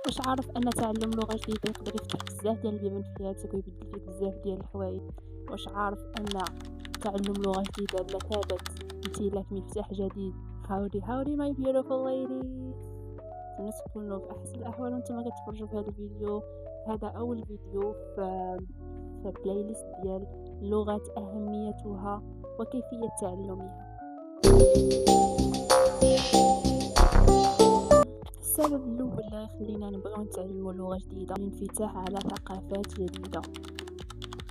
واش عارف ان تعلم لغة جديدة يقدر يفتح بزاف ديال البيبان في حياتك ويبدل فيك بزاف ديال الحوايج؟ واش عارف ان تعلم لغة جديدة بمثابة امتلاك مفتاح جديد؟ هاودي هاودي my beautiful ladies، نتمنى تكونوا في احسن الاحوال وانتم كتفرجوا في هذا الفيديو. هذا اول فيديو في بلاي ليست ديال اللغات، اهميتها وكيفية تعلمها. السبب الأول اللي يخلينا نبغيو نتعلمو لغة جديدة الانفتاح على ثقافات جديدة.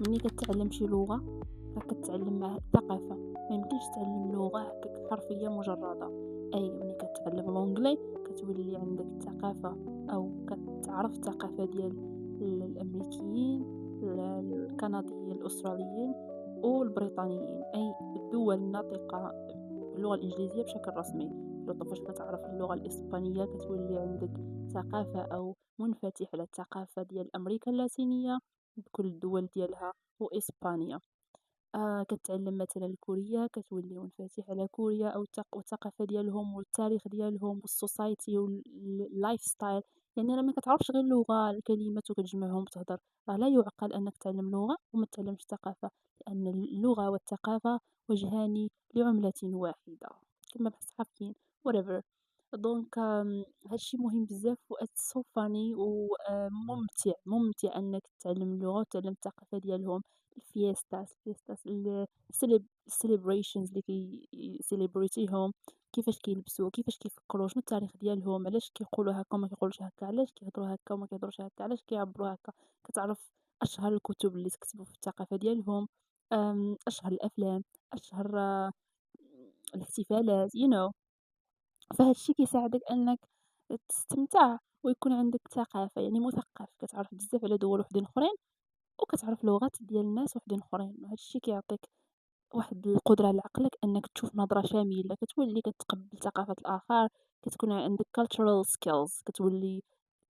ملي كتعلم شي لغة فكتعلم مع ثقافة، ميمكنش تعلم لغة هكاك حرفية مجردة. أي ملي كتعلم الأونجلي كتولي عندك ثقافة أو كتعرف الثقافة ديال الأمريكيين، الكنديين، الأستراليين والبريطانيين، أي الدول الناطقة باللغة الإنجليزية بشكل رسمي. بالإضافة فاش كتعرف اللغة الإسبانية كتولي عندك ثقافة أو منفتح على الثقافة ديال أمريكا اللاتينية بكل الدول ديالها وإسبانيا. كتعلم مثلا الكورية كتولي منفتح على كوريا أو والثقافة ديالهم والتاريخ ديالهم والسوسايتي واللايف ستايل. يعني راه ما كتعرفش غير اللغة الكلمات وكتجمعهم وتهضر، راه لا يعقل أنك تعلم لغة وما تعلمش ثقافة، لأن اللغة والثقافة وجهان لعملة واحدة كما بحال الصحافيين whatever. دونك هادشي مهم بزاف و it's so funny وممتع ممتع انك تتعلم اللغة وتتعلم الثقافة ديالهم. الفيستاس السيليبريشنز اللي سيليبريتيهم، كيفاش كيلبسوا، كيفاش كيفكروا، شنو التاريخ ديالهم، علاش كيقولوا هكا وما كيقولوش هكا، علاش كيهضروا هكا وما كيهضروش هكا، علاش كيعبروا هكا. كتعرف اشهر الكتب اللي تكتبوا في الثقافة ديالهم، اشهر الافلام، اشهر الاحتفالات فهاد الشي كيساعدك انك تستمتع ويكون عندك ثقافة، يعني مثقف، كتعرف بزاف على دول وحدين اخرين وكتعرف لغات ديال ناس وحدين اخرين. وهاد الشي كيعطيك واحد القدرة على عقلك انك تشوف نظرة شاملة، كتولي كتقبل ثقافة الاخر، كتكون عندك cultural skills، كتولي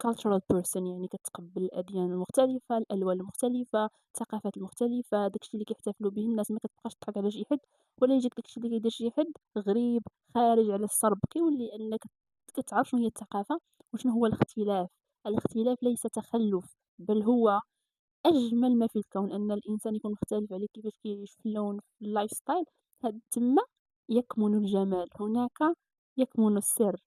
cultural person، يعني كتقبل الاديان المختلفة، الالوان المختلفة، الثقافات المختلفة، داكشي اللي كيحتفلوا به الناس. ما كتبقاش تضحك على شي حد ولا يجيك داكشي اللي كيدير شي حد غريب خارج على الصرب. كيولي انك كتعرف شنو هي الثقافة وشنو هو الاختلاف. الاختلاف ليس تخلف، بل هو أجمل ما في الكون، أن الإنسان يكون مختلف عليك كيفاش كيعيش في اللون في اللايف ستايل. تما يكمن الجمال، هناك يكمن السر.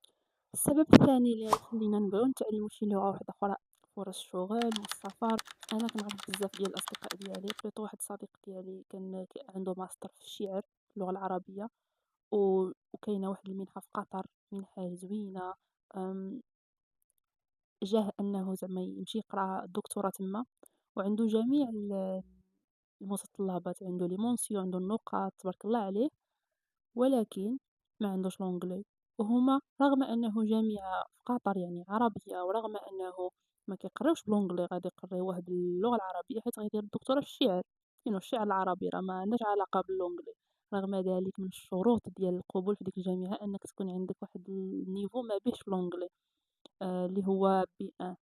السبب الثاني اللي يخلينا نبغيو نتعلمو شي لغة واحدة أخرى، فرص الشغل والسفر. أنا كنعرف بزاف ديال الأصدقاء ديالي، بلوطو واحد صديق ديالي كان عنده ماستر في الشعر في اللغة العربية، وكاينة واحد المنحة في قطر، منحة زوينة. أم، جاه أنه زعما يمشي يقرا الدكتوراه تما، وعنده جميع المتطلبات، عنده لي مونسيون، عنده النقاط تبارك الله عليه، ولكن ما عندوش لونجلي. وهما رغم انه جامعة في قطر يعني عربية، ورغم انه ما كيقراوش بلونجلي، غادي يقريوه باللغة العربية حيت غيدير الدكتوراه في الشعر. الشعر العربي راه ما عندهاش علاقة باللونجلي. رغم ذلك من الشروط ديال القبول في ديك الجامعة انك تكون عندك واحد النيفو ما بيهش لونجلي، اللي هو B1.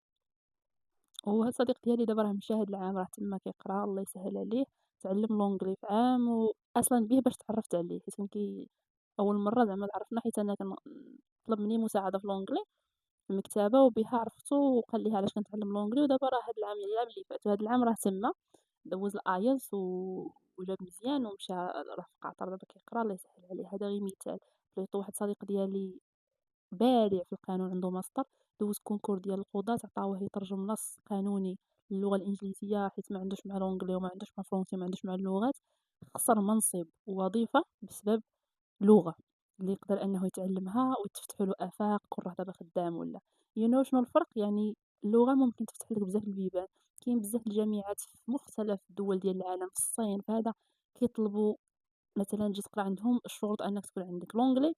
وهاد الصديق ديالي دابا راه مشى هاد العام، راه تما كيقرا، الله يسهل عليه. تعلم لونجلي في عام، واصلا به باش تعرفت عليه حيت كان اول مره زعما تعرفنا، حيت انا كان طلب مني مساعده في لونجلي في المكتبه، وبها عرفتو وقال لي علاش كنتعلم لونجلي. ودابا راه هاد العام، يعني العام اللي فات وهاد العام، راه تما دوز الايلتس وجاب مزيان ومشى راه في قطر دابا كيقرا، الله يسهل عليه. هذا غير مثال. لقيت واحد صديق ديالي بارع في القانون، عنده ماستر، دوز كونكور ديال القضاة، عطاوه يترجم نص قانوني للغة الإنجليزية حيت ما عندوش مع لونجلي وما عندوش مع فرونسي وما عندوش مع اللغات. خسر منصب ووظيفة بسبب لغة اللي يقدر أنه يتعلمها وتفتح له آفاق، كون راه دابا خدام ولا شنو الفرق. يعني اللغة ممكن تفتح لك بزاف البيبان. كاين بزاف الجامعات في مختلف الدول ديال العالم، في الصين، فهذا كيطلبوا مثلا تجي تقرا عندهم الشروط أنك تكون عندك لونجلي،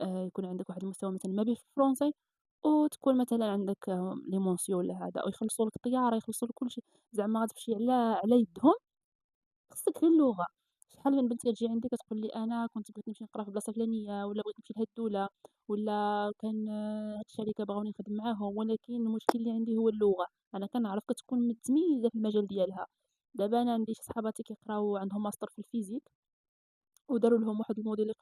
يكون عندك واحد المستوى مثلًا ما بيه في الفرونسي، وتكون مثلًا عندك لي مونسيون ولا هذا، ويخلصوا لك الطيارة، يخلصوا لك كلشي. زعما غتمشي على يدهم. خصك غير اللغة. شحال من بنت كتجي عندي كتقول لي أنا كنت بغيت نمشي نقرا في بلاصة فلانية، ولا بغيت نمشي لهاد الدولة، ولا كان هاد الشركة بغاوني نخدم معاهم، ولكن المشكل اللي عندي هو اللغة. أنا كنعرف كتكون متميزة في المجال ديالها. دابا أنا عندي شي صحاباتي كيقراو عندهم ماستر في الفيزيك، وداروا لهم واحد الموديل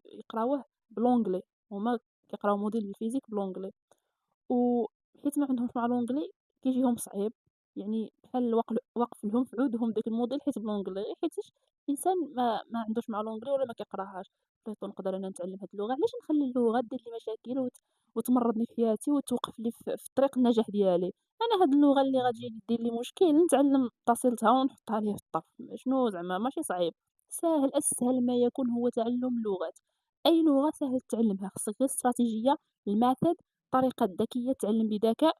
يقراوه بالونجلي. هما كيقراو موديل بالفيزيك بالونجلي، و حيت ما عندهمش مع الأونجلي كيجيهم صعيب، يعني بحال واقف لهم في عودهم داك الموديل حيت بالأونجلي، حيتاش الإنسان ما عندوش مع الأونجلي ولا ما كيقراهاش، بغيت نقدر أنا نتعلم هاد اللغة، علاش نخلي اللغة دير لي مشاكل وتمرضني في حياتي وتوقف لي في طريق النجاح ديالي، أنا هاد اللغة اللي غتجي دير لي مشكل نتعلم تصيلتها ونحطها ليه في الطرف، شنو زعما ماشي صعيب، ساهل أسهل ما يكون هو تعلم اللغات، أي لغة ساهل تتعلمها، خصك غير استراتيجية، الmethod الطريقة الذكية تتعلم بذكاء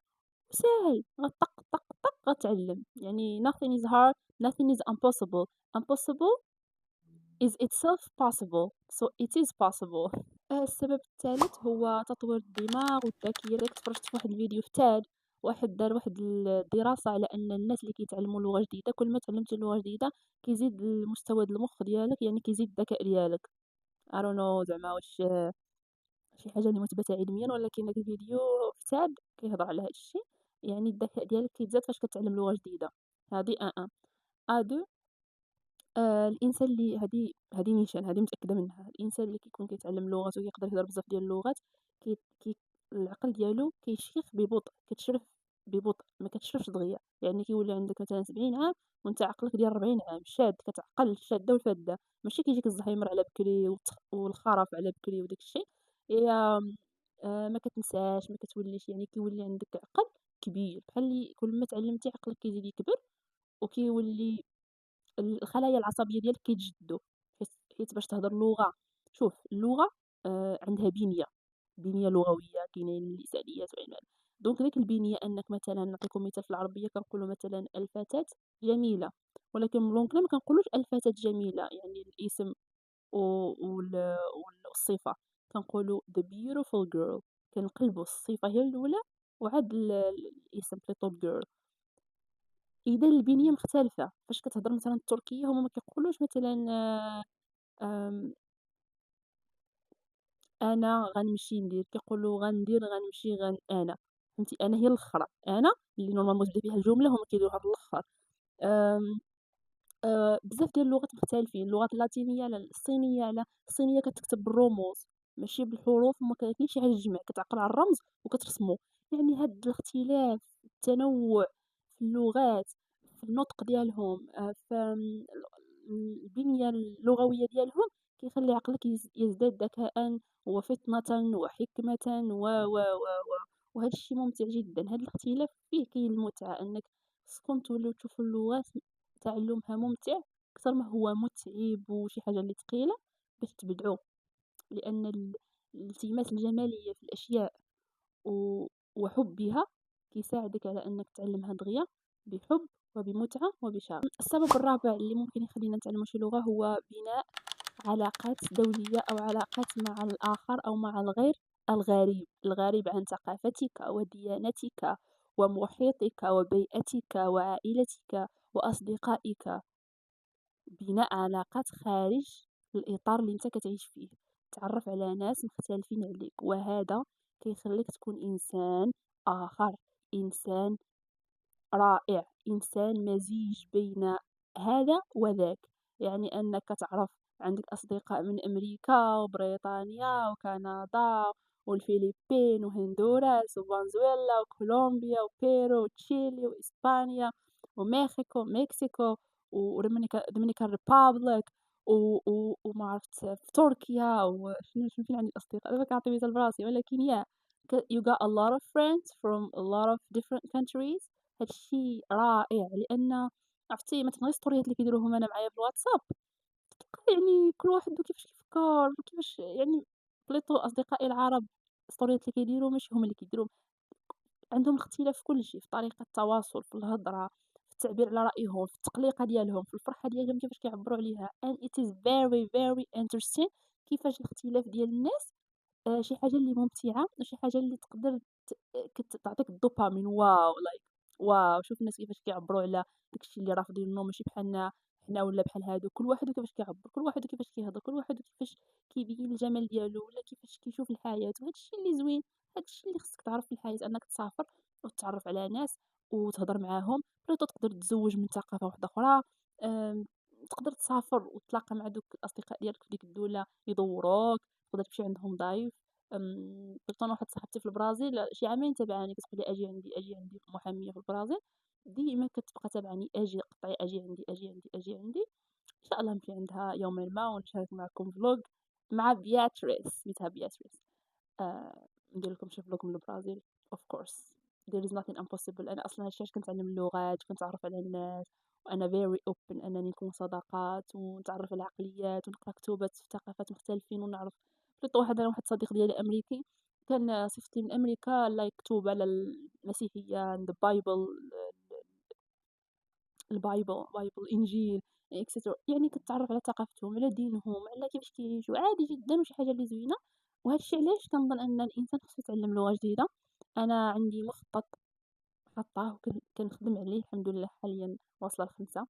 وساهل غطق طق طق غتعلم، يعني nothing is hard nothing is impossible impossible is itself possible so it is possible. السبب الثالث هو تطوير الدماغ والذاكرة، تفرجت في واحد الفيديو في TED واحد دار واحد الدراسة على أن الناس اللي كيتعلموا لغة جديدة كل ما تعلمتي لغة جديدة كيزيد المستوى د المخ ديالك يعني كيزيد الذكاء ديالك. I don't know زعما واش شي حاجة اللي مثبتة علميًا ولكن داك الفيديو في TED كيهضر على هاد الشي، يعني الذكاء ديالك كيتزاد فاش كتعلم لغة جديدة، هادي 1. A2 الإنسان اللي هادي نيشان هادي متأكدة منها، الإنسان اللي كيكون كيتعلم لغات وكيقدر يهضر بزاف ديال اللغات كي كي العقل ديالو كيشيخ ببطء، كتشرف ببطء ما كتشرفش دغيا، يعني كيولي عندك مثلًا 70 عام وأنت عقلك ديال 40 عام، شاد كتعقل الشادة والفادة، ماشي كيجيك الزهايمر على بكري والخرف على بكري وداك الشي، هي ما كتنساش ما كتوليش يعني كيولي عندك عقل كبير، بحال اللي كل ما تعلمتي عقلك كيزيد يكبر وكيولي الخلايا العصبية ديالك كيتجدّوا، حيت باش تهضر لغة شوف اللغة عندها بنية، بنية لغوية كاينين اللسانيات وعلم دونك ديك البنية أنك مثلًا نعطيكم مثال في العربية كنقولوا مثلًا الفتاة جميلة، ولكن باللونجلي ما كنقولوش الفتاة جميلة يعني الاسم و والصفة، كنقولوا the beautiful girl كنقلبوا الصفة هي الأولى وعاد الاسم plutôt girl. إذا البنية مختلفة، فاش كتهضر مثلًا التركية هُما ما كيقولوش مثلًا آمم، أنا غنمشي ندير، كيقولوا غندير، غنمشي، أنا، فهمتي؟ أنا هي الأخرى، أنا اللي نورمالمون تبدا بها الجملة هُما كيديروها بالأخر، آمم، بزاف ديال اللغات مختلفين، اللغات اللاتينية على الصينية على الصينية كتكتب بالرموز ماشي بالحروف وما كاينش شي حاجة تجمع، كتعقل على الرمز وكترسمو، يعني هاد الاختلاف، التنوع في اللغات، في النطق ديالهم، في البنية اللغوية ديالهم كيخلي عقلك يزداد ذكاءً وفطنةً وحكمةً وهذا الشيء ممتع جدًا، هذا الاختلاف فيه كاين المتعة أنك خصكم توليو تشوفوا اللغات تعلمها ممتع أكتر ما هو متعب وشي حاجة اللي ثقيلة باش تبدعوا، لأن الالتماس الجمالية في الأشياء و وحُبّها كيساعدك على أنك تعلمها دغيا بحُب وبمتعة وبشغف. السبب الرابع اللي ممكن يخلّينا نتعلموا شي لغة هو بناء علاقات دولية أو علاقات مع الآخر أو مع الغير الغريب، الغريب عن ثقافتك وديانتك ومحيطك وبيئتك وعائلتك وأصدقائك. بناء علاقات خارج الإطار اللي نتا كتعيش فيه، تتعرف على ناس مختلفين عليك وهذا كيخليك تكون إنسان آخر، إنسان رائع، إنسان مزيج بين هذا وذاك، يعني أنك تعرف عندك أصدقاء من أمريكا وبريطانيا وكندا والفلبين وهندوراس وفنزويلا وكولومبيا وبيرو وتشيلي وإسبانيا مكسيكو Dominican Republic وما عرفت في تركيا وشنو فين عندي الأصدقاء دابا كنعطي مثال براسي ولكن you got a lot of friends from a lot of different countries هاد الشي رائع لأن عرفتي مثلًا غير الستوريات اللي كيديروهم أنا معايا في الواتساب كتلقى يعني كل واحد وكيفاش كيفكر وكيفاش يعني بليطو أصدقائي العرب الستوريات اللي كيديروا ماشي هُما اللي كيديروا عندهم اختلاف في كل شي، في طريقة التواصل، في الهضرة، في التعبير على رأيهم، في التقليقة ديالهم، في الفرحة ديالهم كيفاش كيعبّروا عليها and it is very very interesting كيفاش الاختلاف ديال الناس شي حاجة اللي ممتعة وشي حاجة اللي تقدر ت تعطيك الدوبامين واو like واو شوف الناس كيفاش كيعبّروا على داك الشي اللي رافضينه ماشي بحالنا حنا ولا بحال هادو، كل واحد وكيفاش كيعبّر، كل واحد وكيفاش كيهضر، كل واحد وكيفاش كيبين الجمال ديالو ولا كيفاش كيشوف الحياة، وهاد الشي اللي زوين، هاد الشي اللي خصك تعرف في الحياة أنك تسافر وتتعرّف على ناس وتهضر معاهم، بلوطو تقدر تتزوّج من ثقافة واحدة أخرى، آمم، تقدر تسافر وتلاقى مع دوك الأصدقاء ديالك في ديك الدولة يدوّروك، تقدر تمشي عندهم ضيف. كنت أنا واحد صاحبتي في البرازيل شي عامين تابعاني كتقول لي أجي عندي، أجي عندي محامية في البرازيل، ديما كتبقى تابعاني أجي قطعي أجي عندي، أجي عندي، أجي عندي، إن شاء الله نمشي عندها يومًا ما ونشارك معكم vlog مع بياتريس سميتها بياتريس. ندير لكم شي vlog من البرازيل of course there is nothing impossible. أنا أصلًا هاد الشي علاش كنتعلم اللغات وكنتعرف على الناس وأنا very open أنني نكون صداقات ونتعرف على عقليات ونقرا كتوبات في ثقافات مختلفين ونعرف بلوطو واحد الصديق ديالي أمريكي كان صيفطلي من أمريكا كتب على المسيحية and the bible بايبل، إنجيل etcetera يعني كتعرف على ثقافتهم، على دينهم، على كيفاش كيعيشوا عادي جدًا وشي حاجة اللي زوينة، وهاد الشي علاش كنظن أن الإنسان خصو يتعلم لغة جديدة. أنا عندي مخطط حاطاه كنخدم عليه الحمد لله حاليًا واصلة ل5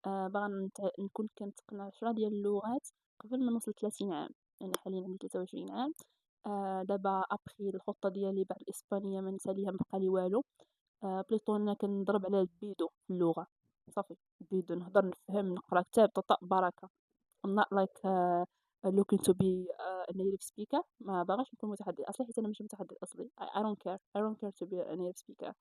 باغا نكون كنتقن 10 ديال اللغات قبل ما نوصل 30 عام، يعني حاليًا عندي 23 عام. دابا أبخي الخطة ديالي بعد الإسبانية ما نساليها ما بقى لي والو. بليطو أنا كنضرب على البيدو في اللغة، صافي البيدو نهضر نفهم نقرا كتاب طاطا بركة. I'm not like looking to be a native speaker. ما باغاش نكون متحدث أصلي حيت أنا ماشي متحدث أصلي. I don't care. I don't care to be a native speaker.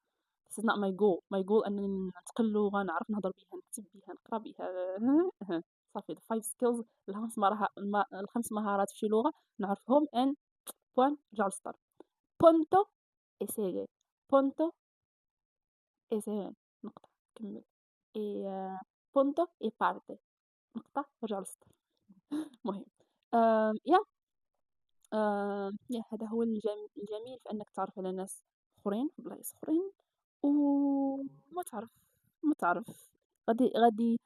This is not my goal. My goal أنني نتقن لغة نعرف نهضر بها نكتب بها نقرا بها صافي ال5 skills ال5 مهارات في شي لغة نعرفهم and point نرجعو للسطر. Punto e sigue. Punto e sigue. نقطة كمل. punto e parte. نقطة ونرجعو للسطر. المهم ياه هذا هو الجميل في أنك تعرف على ناس آخرين في بلايص أخرين وما تعرف ما تعرف غادي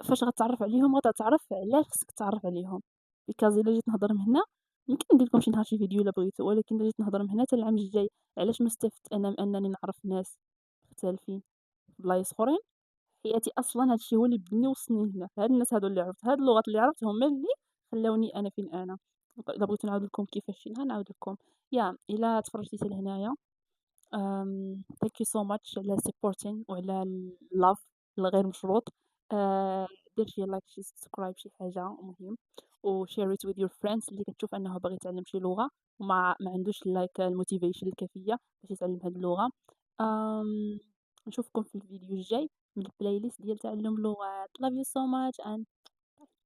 فاش غتعرف عليهم غتعرف علاش خصك تعرف عليهم because إلا جيت نهضر من هنا يمكن ندير لكم شي نهار شي فيديو إلا بغيتو ولكن إلا جيت نهضر من هنا حتى العام الجاي علاش ما استفدت أنا من أنني نعرف ناس مختلفين في بلايص أخرين. حياتي أصلًا هاد الشي هو اللي بدني وصلني لهنا، هاد الناس هادو اللي عرفت هاد اللغات اللي عرفت هما اللي خلاوني أنا فين أنا. إلا بغيتو نعاود لكم كيفاش شي نهار نعاود لكم. إلا تفرجتي حتى لهنايا thank you so much على supporting وعلى الlove الغير مشروط. دير شي لايك شي سبسكرايب شي حاجة مهم و share it with your friends اللي كتشوف أنه باغي يتعلم شي لغة ما عندوش الموتيفيشن الكافية باش يتعلم هاد اللغة. نشوفكم في الفيديو الجاي من البلاي ليست ديال تعلم اللغات. love you so much and